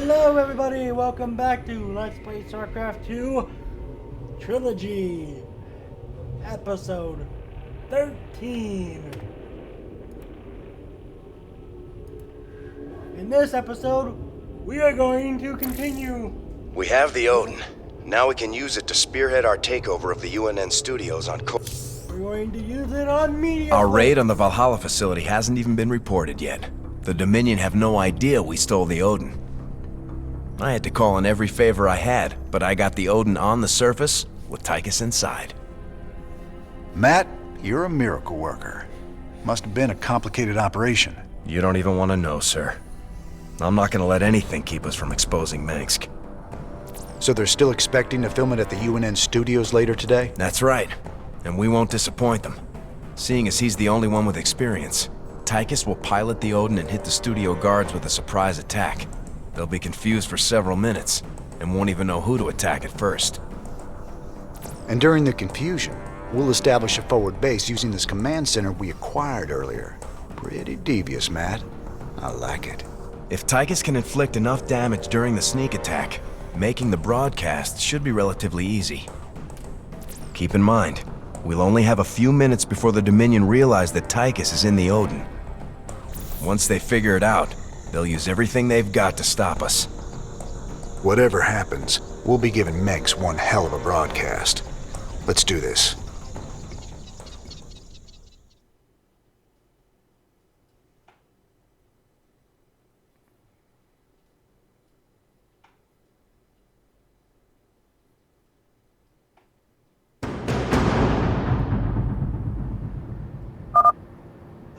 Hello everybody, welcome back to Let's Play StarCraft 2 Trilogy, episode 13. In this episode, we are going to continue. We have the Odin. Now we can use it to spearhead our takeover of the UNN studios on We're going to use it on media. Our raid on the Valhalla facility hasn't even been reported yet. The Dominion have no idea we stole the Odin. I had to call in every favor I had, but I got the Odin on the surface with Tychus inside. Matt, you're a miracle worker. Must have been a complicated operation. You don't even want to know, sir. I'm not going to let anything keep us from exposing Minsk. So they're still expecting to film it at the UNN studios later today? That's right. And we won't disappoint them. Seeing as he's the only one with experience, Tychus will pilot the Odin and hit the studio guards with a surprise attack. They'll be confused for several minutes, and won't even know who to attack at first. And during the confusion, we'll establish a forward base using this command center we acquired earlier. Pretty devious, Matt. I like it. If Tychus can inflict enough damage during the sneak attack, making the broadcast should be relatively easy. Keep in mind, we'll only have a few minutes before the Dominion realize that Tychus is in the Odin. Once they figure it out, they'll use everything they've got to stop us. Whatever happens, we'll be giving Megs one hell of a broadcast. Let's do this.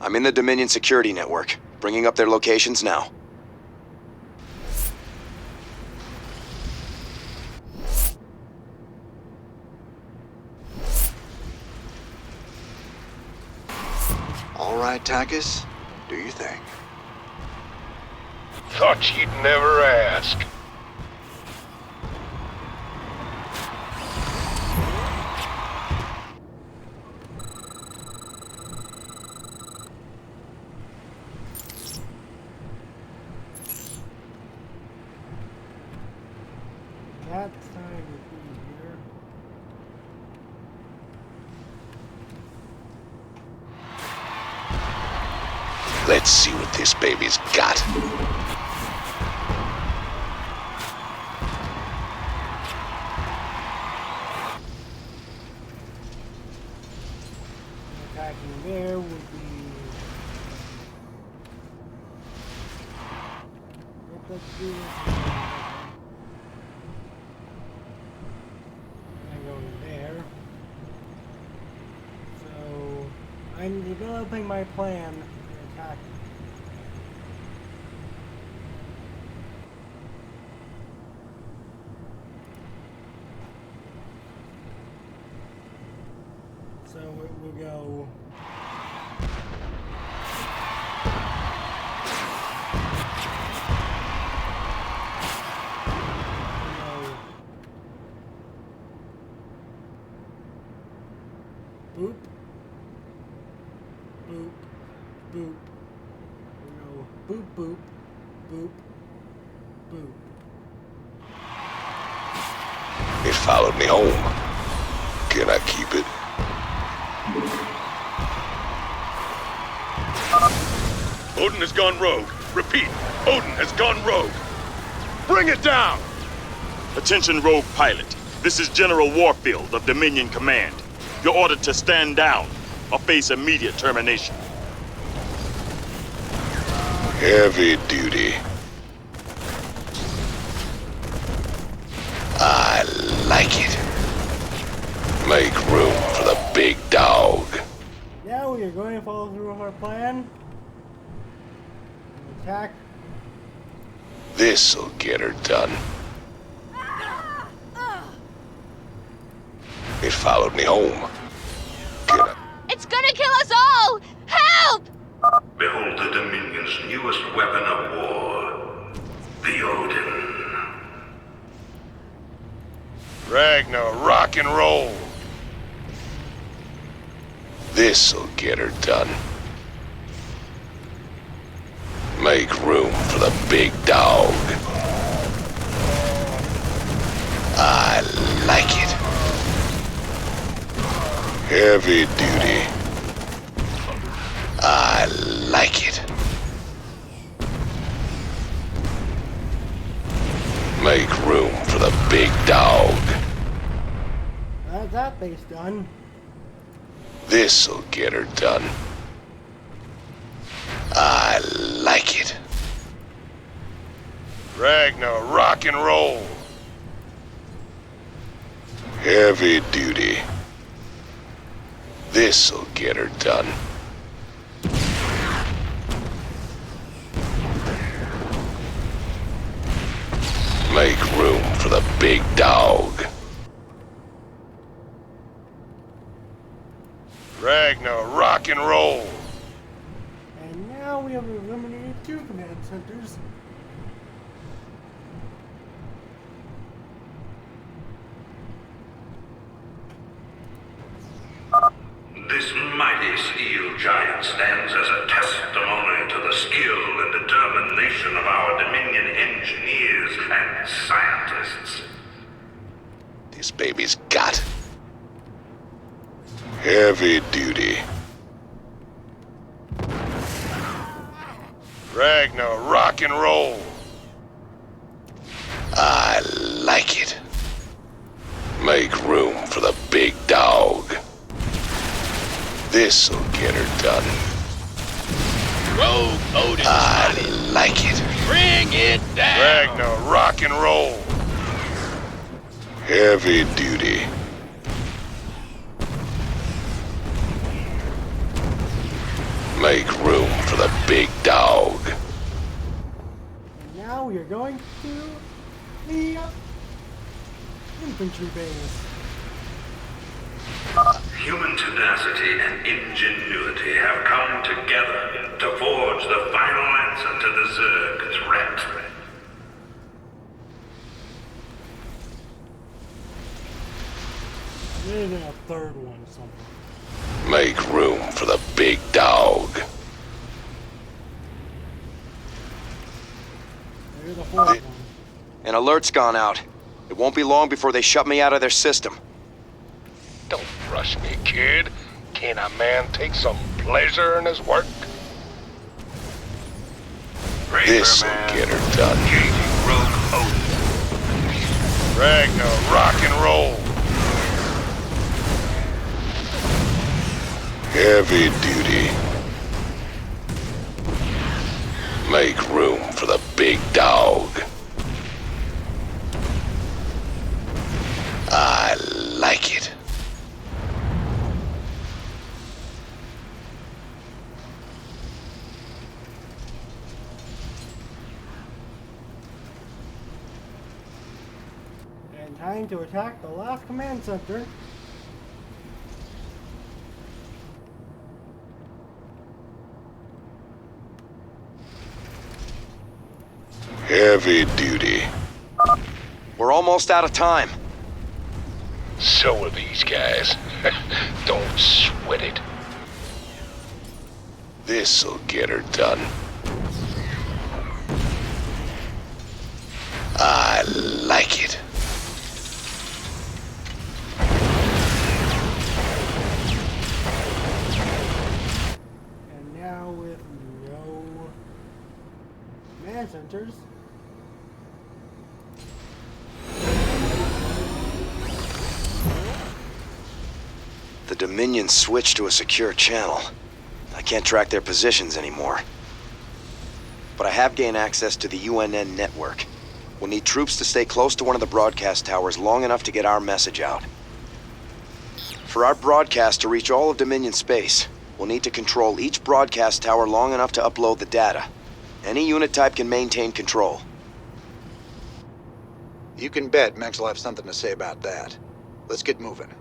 I'm in the Dominion security network, bringing up their locations now. All right, Tychus. Do your thing. Thought you'd never ask. That side would be here. Let's see what this baby's got. Attacking there would be. Let's do this. There. So I'm developing my plan to attack. So we'll go. Boop. Boop. Boop. No. Boop, boop. Boop. Boop. It followed me home. Can I keep it? Odin has gone rogue. Repeat, Odin has gone rogue. Bring it down! Attention, rogue pilot. This is General Warfield of Dominion Command. You're ordered to stand down or face immediate termination. Heavy duty. I like it. Make room for the big dog. Now we are going to follow through with our plan. Attack. This'll get her done. It followed me home. Can I? It's gonna kill us all! Help! Behold the Dominion's newest weapon of war, the Odin. Ragnar, rock and roll. This'll get her done. Make room for the big dog. Heavy duty. I like it. Make room for the big dog. How's that base done? This'll get her done. I like it. Ragnar, rock and roll. Heavy duty. This'll get her done. Make room for the big dog. Ragnar, rock and roll. And now we have eliminated 2 command centers. This mighty steel giant stands as a testimony to the skill and determination of our Dominion engineers and scientists. This baby's got heavy duty. Ragnar, rock and roll. I like it. Make room for the big dog. This'll get her done. Rogue Odin. I like it. Bring it down. Ragnar, rock and roll. Heavy duty. Make room for the big dog. And now we are going to the infantry base. Human tenacity and ingenuity have come together to forge the final answer to the Zerg threat. Maybe a third one somewhere. Make room for the big dog. There's the 4th one. An alert's gone out. It won't be long before they shut me out of their system. Don't rush me, kid. Can a man take some pleasure in his work? This'll get her done. Rogue Odin. Ragnar, rock and roll. Heavy duty. Make room for the big dog. I like it. And time to attack the last command center. Heavy duty. We're almost out of time. So are these guys. Don't sweat it. This'll get her done. I like it. And now with no command centers. The Dominion switched to a secure channel. I can't track their positions anymore. But I have gained access to the UNN network. We'll need troops to stay close to one of the broadcast towers long enough to get our message out. For our broadcast to reach all of Dominion space, we'll need to control each broadcast tower long enough to upload the data. Any unit type can maintain control. You can bet Max will have something to say about that. Let's get moving.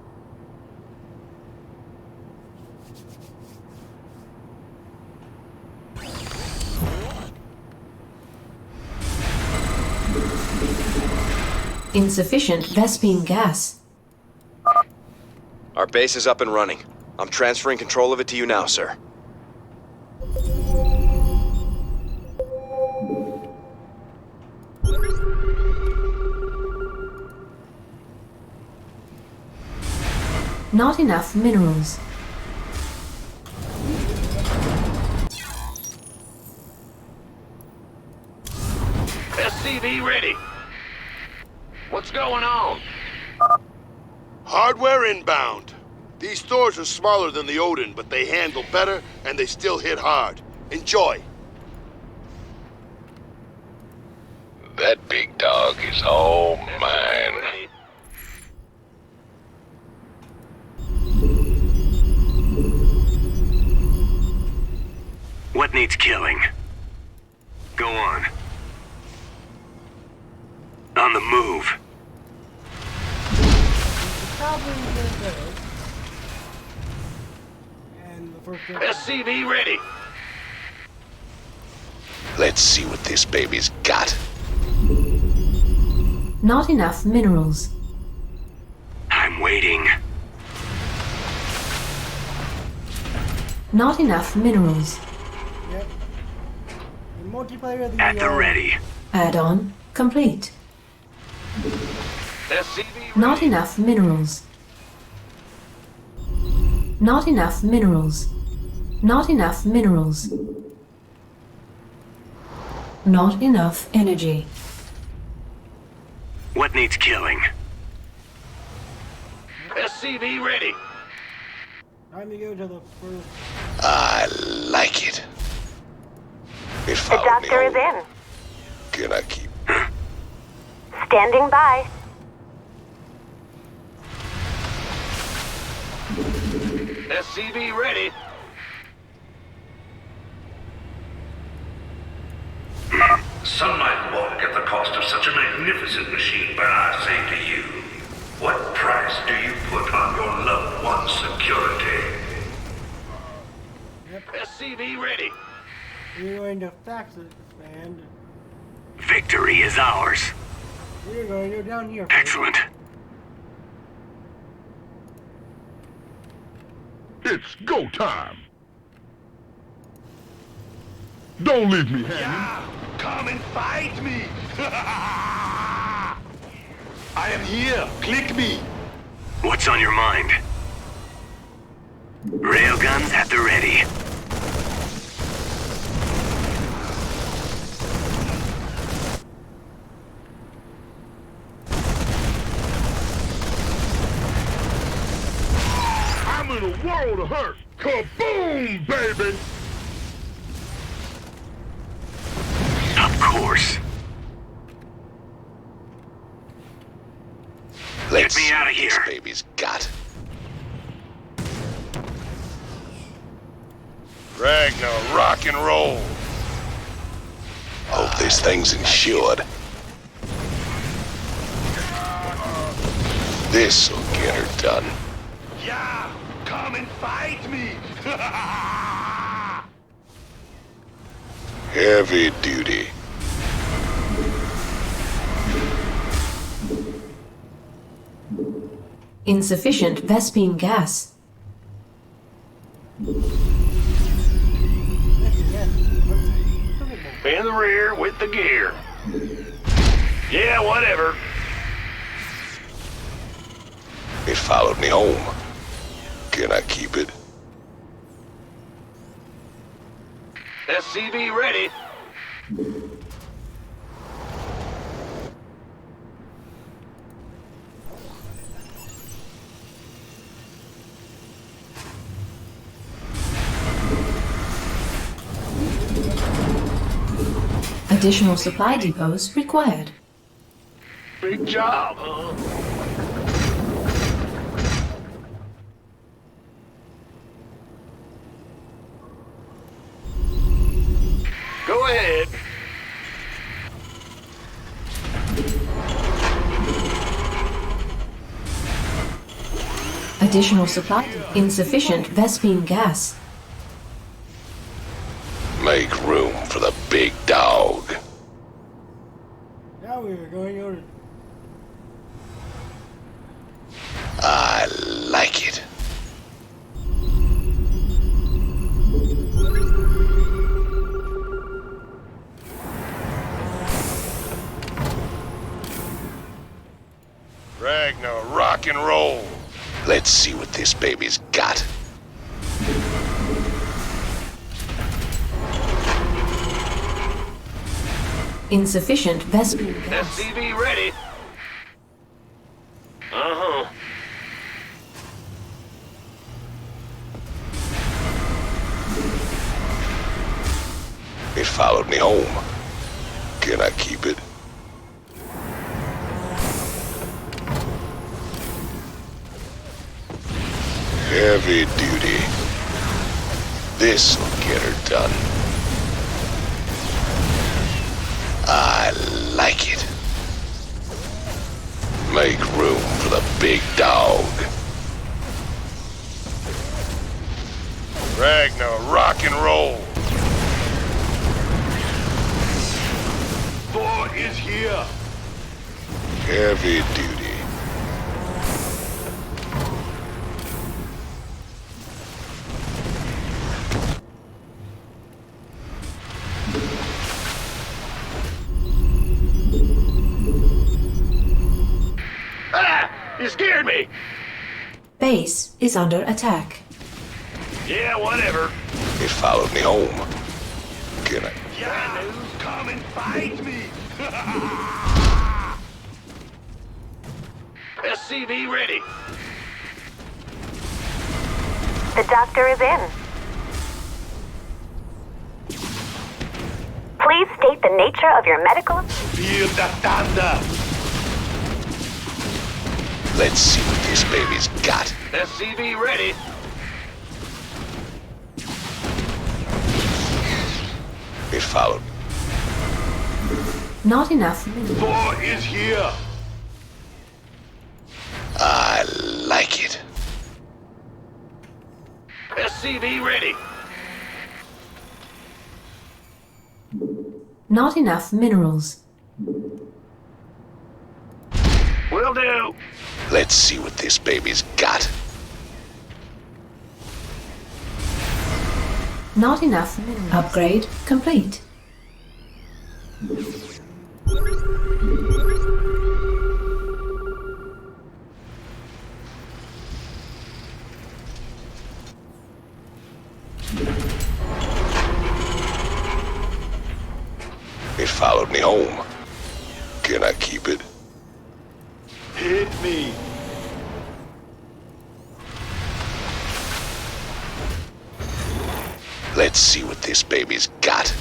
Insufficient Vespine gas. Our base is up and running. I'm transferring control of it to you now, sir. Not enough minerals. SCV ready. What's going on? Hardware inbound. These stores are smaller than the Odin, but they handle better and they still hit hard. Enjoy. That big dog is all mine. What needs killing? Go on. On the move. Probably gonna go. And the first SCV ready. Let's see what this baby's got. Not enough minerals. I'm waiting. Not enough minerals. Yep. The multiplayer of the At the ready. Add-on complete. SCV ready. Not enough minerals. Not enough minerals. Not enough minerals. Not enough energy. What needs killing? SCV ready. Time to go to the first. I like it. The doctor is in. Can I keep? Standing by. SCV ready. Some might balk at the cost of such a magnificent machine, but I say to you, what price do you put on your loved one's security? SCV ready. We're going to fax expand. Victory is ours. We're going to go down here. Excellent. It's go time. Don't leave me hanging. Come and fight me. I am here. Click me. What's on your mind? Railguns at the ready. I'm in a world of hurt. Kaboom, baby. Of course. Let's Get me out of see what here. this baby's got. Ragnar, rock and roll. Hope this thing's insured. This'll get her done. Yeah, come and fight me. Heavy duty. Insufficient Vespine gas. In the rear with the gear. Yeah, whatever. It followed me home. Can I keep it? SCV ready. Additional supply depots required. Big job, huh? Go ahead. Additional supply. Insufficient Vespine gas. Make room for the big dog. Now we're going over. I like it. Ragnar, rock and roll. Let's see what this baby's got. Insufficient Vespene gas. SCV ready. Uh-huh. It followed me home. Can I keep it? Heavy duty. This'll get her done. I like it. Make room for the big dog. Ragnar, rock and roll. Thor is here. Heavy duty. Ah! You scared me! Base is under attack. Yeah, whatever. It followed me home. Can I? Yeah, come and fight me! SCV ready. The doctor is in. Please state the nature of your medical... Feel the thunder. Let's see what this baby's got. SCV ready. It followed. Not enough minerals. Thor is here. I like it. SCV ready. Not enough minerals. Will do. Let's see what this baby's got. Not enough minerals. Upgrade complete. It followed me home. Can I keep it? Hit me. Let's see what this baby's got.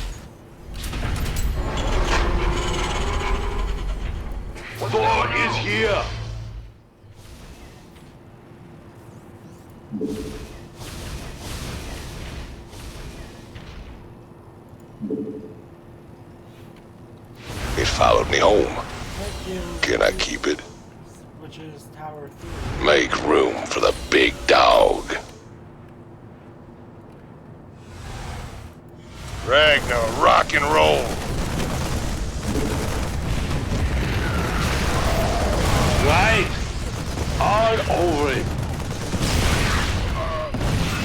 Thor is here. It followed me home. Thank you. Can I keep it? Which is Tower 3. Make room for the big dog. Ragnar, rock and roll. Right. All over it.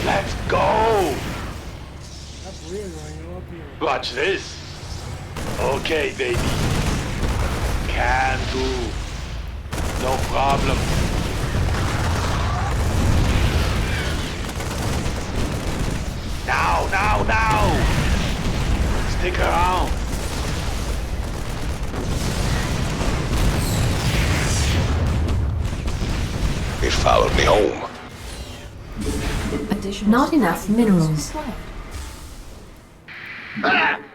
Let's go. That's weird when you're up here. Watch this. Okay, baby. Can do. No problem. Now! Stick around. It followed me home. Not enough minerals.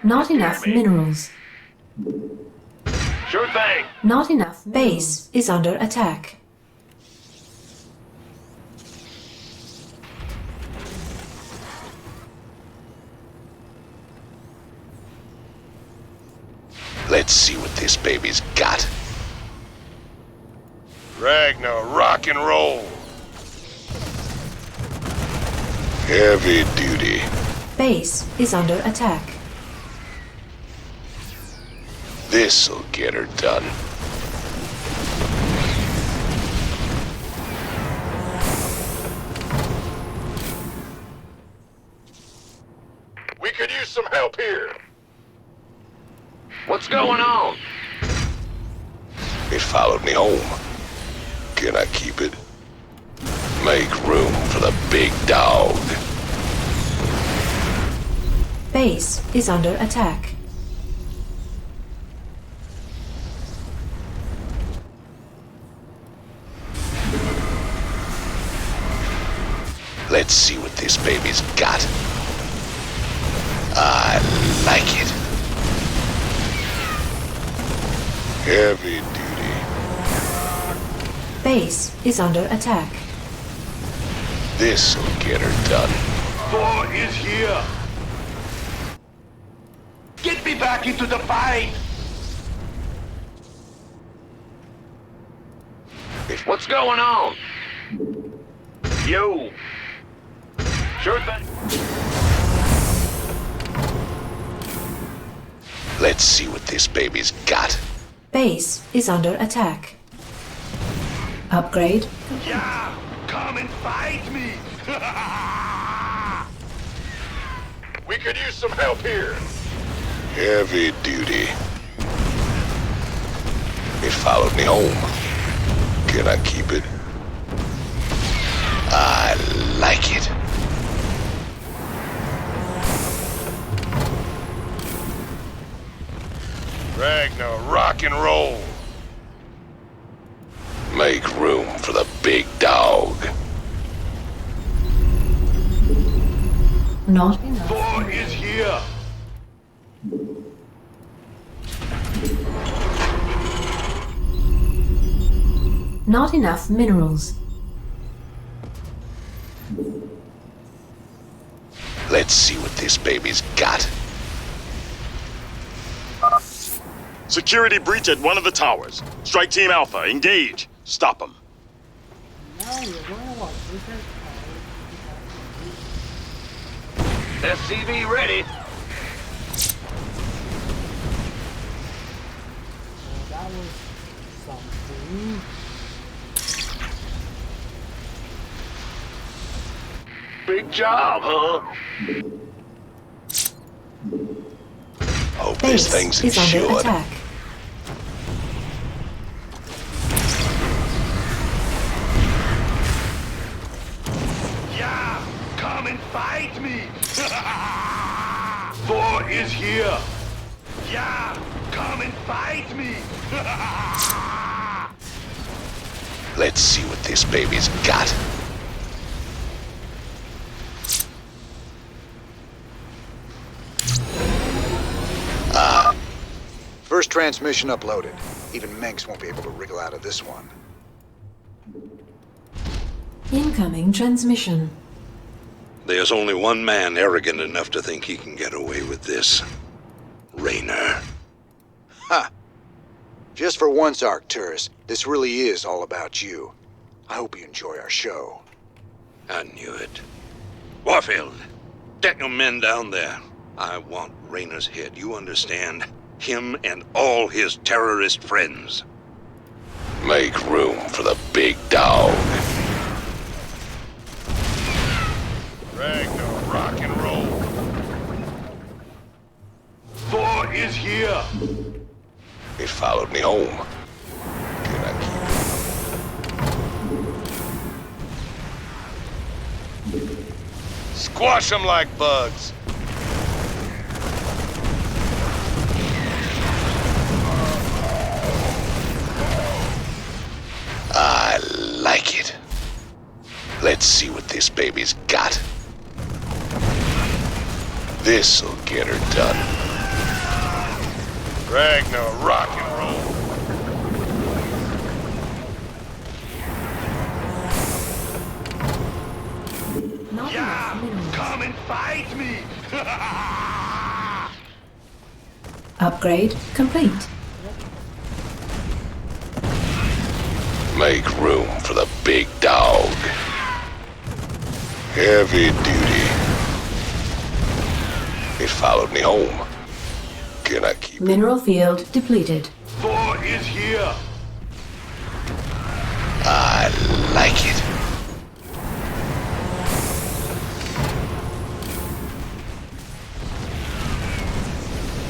Not enough minerals. Sure thing. Not enough. Base is under attack. Let's see what this baby's got. Ragnar, rock and roll. Heavy duty. Base is under attack. This'll get her done. We could use some help here. What's going on? It followed me home. Can I keep it? Make room for the big dog. Base is under attack. Let's see what this baby's got. I like it. Heavy duty. Base is under attack. This'll get her done. Thor is here. Get me back into the fight. What's going on? Yo. Sure thing. Let's see what this baby's got. Base is under attack. Upgrade. Yeah, come and fight me. We could use some help here. Heavy duty. It followed me home. Can I keep it? I like it. Ragnar, rock and roll. Make room for the big dog. Not enough. Thor is here. Not enough minerals. Let's see what this baby's got. Security breach at one of the towers. Strike Team Alpha, engage. Stop them. Now you're going to watch. SCV ready. So that was something. Big job, huh? Hope Base this thing's is under insured. attack. Yeah, come and fight me. Thor is here. Yeah, come and fight me. Let's see what this baby's got. First transmission uploaded. Even Mengs won't be able to wriggle out of this one. Incoming transmission. There's only one man arrogant enough to think he can get away with this. Raynor. Ha! Just for once, Arcturus, this really is all about you. I hope you enjoy our show. I knew it. Warfield, get your men down there. I want Raynor's head, you understand? Him and all his terrorist friends. Make room for the big dog. Ragnar, rock and roll. Thor is here. It followed me home. Can I keep it? Squash them like bugs. I like it. Let's see what this baby's got. This'll get her done. Ragnar, rock and roll. Not Yeah, enough minerals. come and fight me. Upgrade complete. Make room for the big dog. Heavy duty. It followed me home. Can I keep it? Mineral field depleted. Thor is here. I like it.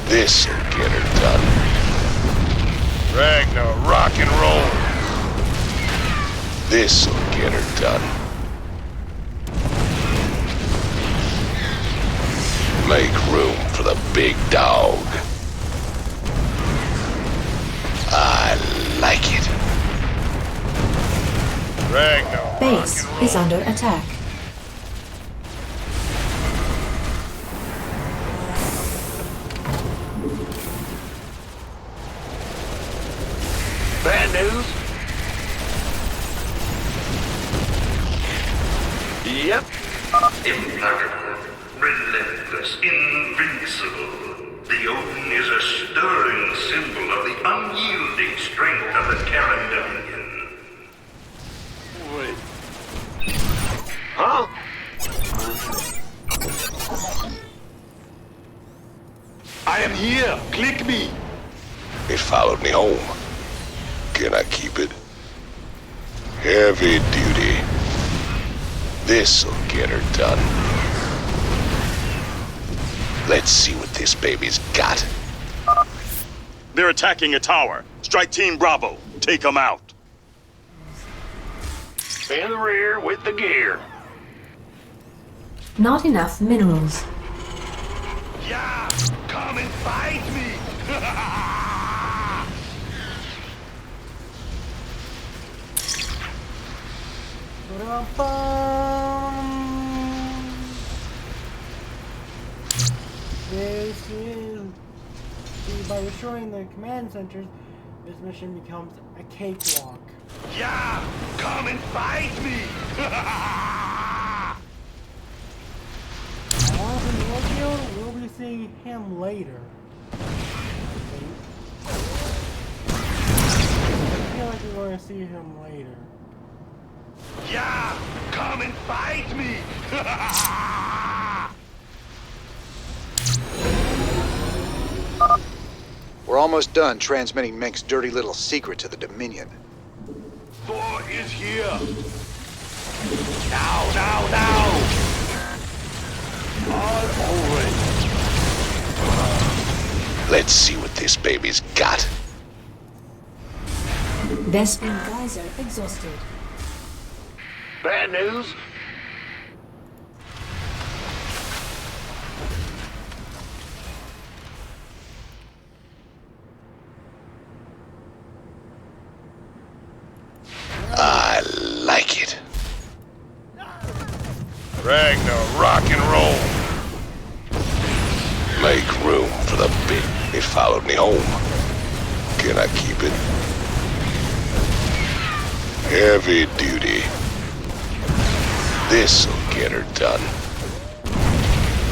This'll get her done. Ragnar, rock and roll. This'll get her done. Make room for the big dog. I like it. Ragnar. Base is under attack. Bad news? Yep. Implacable, relentless, invincible. The Odin is a stirring symbol of the unyielding strength of the Terran Dominion. Wait. Huh? I am here. Click me. It followed me home. Can I keep it? Heavy duty. This'll get her done. Let's see what this baby's got. They're attacking a tower. Strike Team Bravo. Take them out. In the rear with the gear. Not enough minerals. Yeah! Come and fight me! This is... See, by destroying the command centers, this mission becomes a cakewalk. Yeah! Come and fight me! Jonathan Warfield, we'll be seeing him later. I feel like we're going to see him later. Yeah! Come and fight me! We're almost done transmitting Mink's dirty little secret to the Dominion. Thor is here! Now, now, now! All over it! Let's see what this baby's got. Vespin Geyser exhausted. Bad news? I like it. Ragnar, rock and roll. Make room for the big. It followed me home. Can I keep it? Heavy duty. This'll get her done.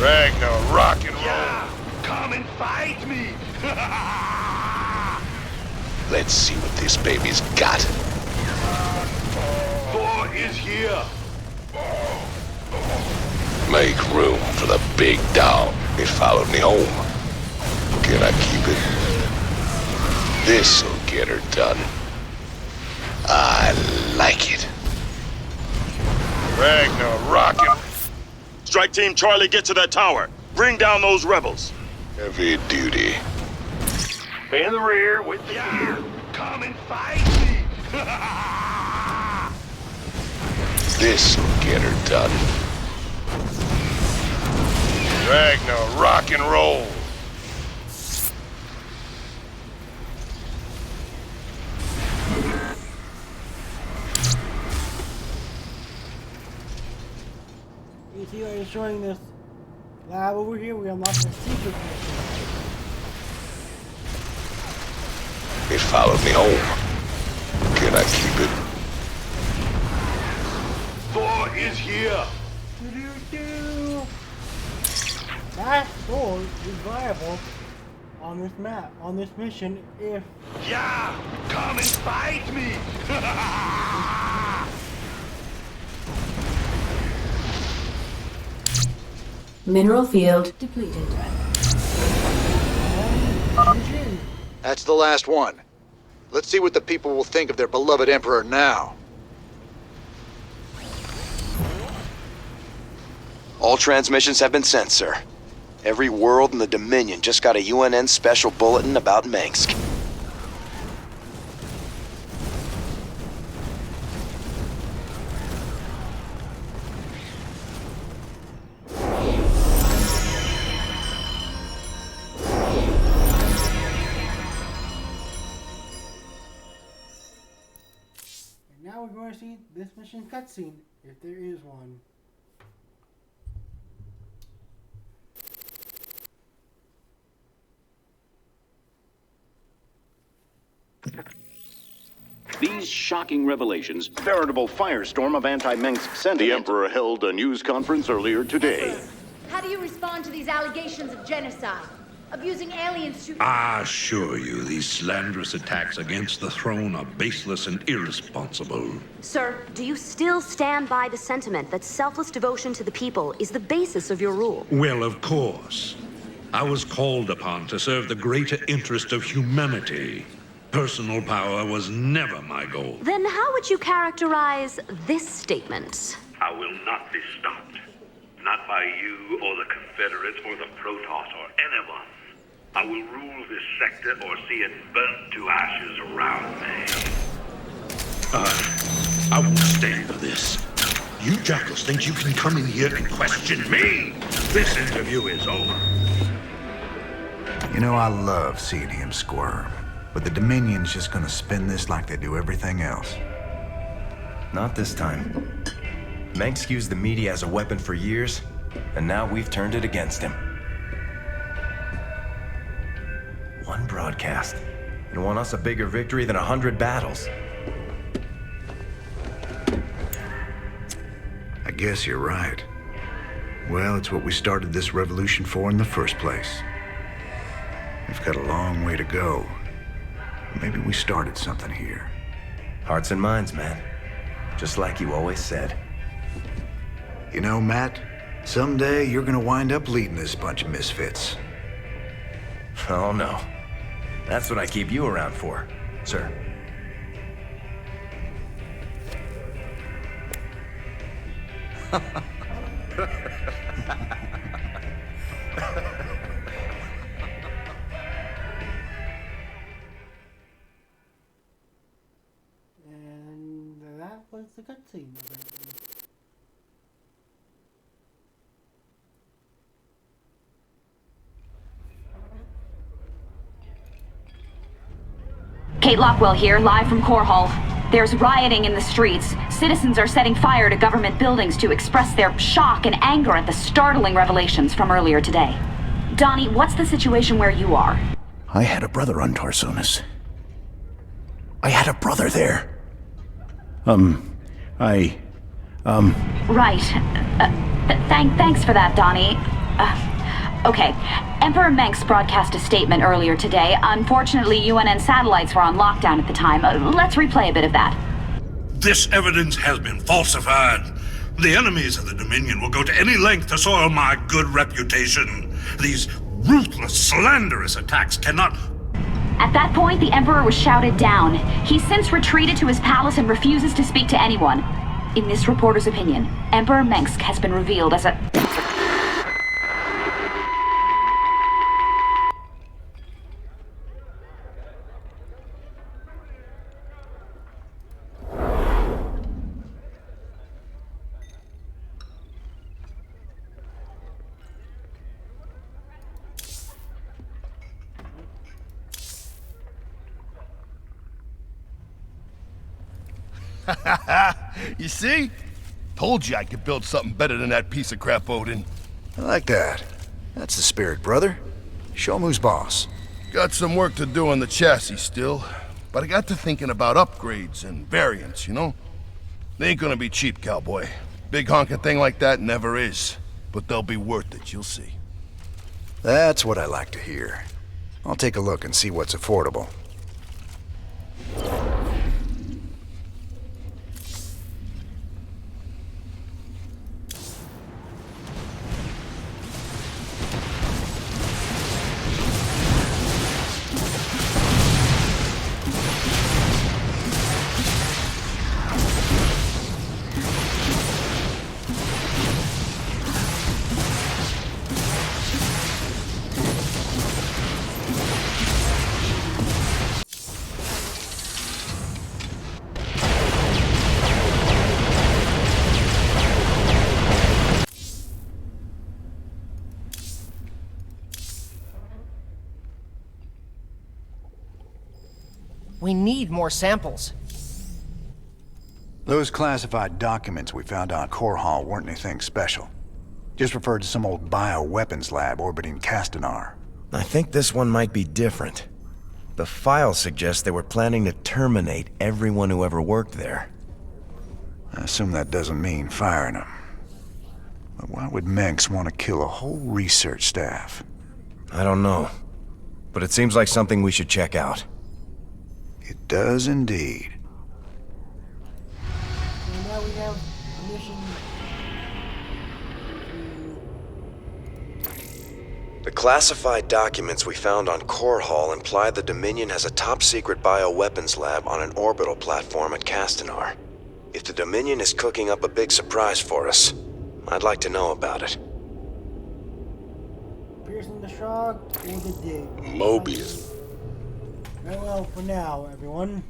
Ragnar, rock and roll. Yeah! Come and fight me! Let's see what this baby's got. Thor is here! Make room for the big dog. It followed me home. Can I keep it? This'll get her done. I like it. Ragnar, rock and... Strike Team Charlie, get to that tower. Bring down those rebels. Heavy duty. In the rear with the gear. Come and fight me! This'll get her done. Ragnar, rock and roll. You see, by destroying this lab over here, we unlock the secret mission. It followed me home. Can I keep it? Thor is here! Do-do-do. That sword is viable on this map, on this mission, if... Yeah! Come and fight me! Mineral field depleted. That's the last one. Let's see what the people will think of their beloved Emperor now. All transmissions have been sent, sir. Every world in the Dominion just got a UNN special bulletin about Minsk. now we're going to see this mission cutscene, if there is one. These shocking revelations, veritable firestorm of anti-Mengsk sentiment. The Emperor held a news conference earlier today. How do you respond to these allegations of genocide? Abusing aliens to... I assure you, these slanderous attacks against the throne are baseless and irresponsible. Sir, do you still stand by the sentiment that selfless devotion to the people is the basis of your rule? Well, of course. I was called upon to serve the greater interest of humanity. Personal power was never my goal. Then how would you characterize this statement? I will not be stopped. Not by you or the Confederates or the Protoss or anyone. I will rule this sector or see it burnt to ashes around me. I won't stand for this. You jackals think you can come in here and question me? This interview is over. You know, I love seeing him squirm. But the Dominion's just gonna spin this like they do everything else. Not this time. Mengsk used the media as a weapon for years, and now we've turned it against him. One broadcast. You won us a bigger victory than 100 battles. I guess you're right. Well, it's what we started this revolution for in the first place. We've got a long way to go. Maybe we started something here. Hearts and minds, man. Just like you always said. You know, Matt, someday you're gonna wind up leading this bunch of misfits. Oh, no. That's what I keep you around for, sir. And that was the cutscene. Kate Lockwell here, live from Korhal. There's rioting in the streets. Citizens are setting fire to government buildings to express their shock and anger at the startling revelations from earlier today. Donnie, what's the situation where you are? I had a brother on Tarsonis. I had a brother there. Right. Thanks for that, Donnie. Okay. Emperor Mengsk broadcast a statement earlier today. Unfortunately, UNN satellites were on lockdown at the time. Let's replay a bit of that. This evidence has been falsified. The enemies of the Dominion will go to any length to soil my good reputation. These ruthless, slanderous attacks cannot... At that point, the Emperor was shouted down. He's since retreated to his palace and refuses to speak to anyone. In this reporter's opinion, Emperor Mengsk has been revealed as a... You see? Told you I could build something better than that piece of crap, Odin. I like that. That's the spirit, brother. Show 'em who's boss. Got some work to do on the chassis still, but I got to thinking about upgrades and variants, you know? They ain't gonna be cheap, cowboy. Big honking thing like that never is. But they'll be worth it, you'll see. That's what I like to hear. I'll take a look and see what's affordable. We need more samples. Those classified documents we found on Korhal weren't anything special. Just referred to some old bioweapons lab orbiting Castanar. I think this one might be different. The file suggests they were planning to terminate everyone who ever worked there. I assume that doesn't mean firing them. But why would Menks want to kill a whole research staff? I don't know. But it seems like something we should check out. It does indeed. So now we have a mission. The classified documents we found on Korhal imply the Dominion has a top-secret bioweapons lab on an orbital platform at Castanar. If the Dominion is cooking up a big surprise for us, I'd like to know about it. Piercing the shock or the dig? Mobius. Very well, for now, everyone.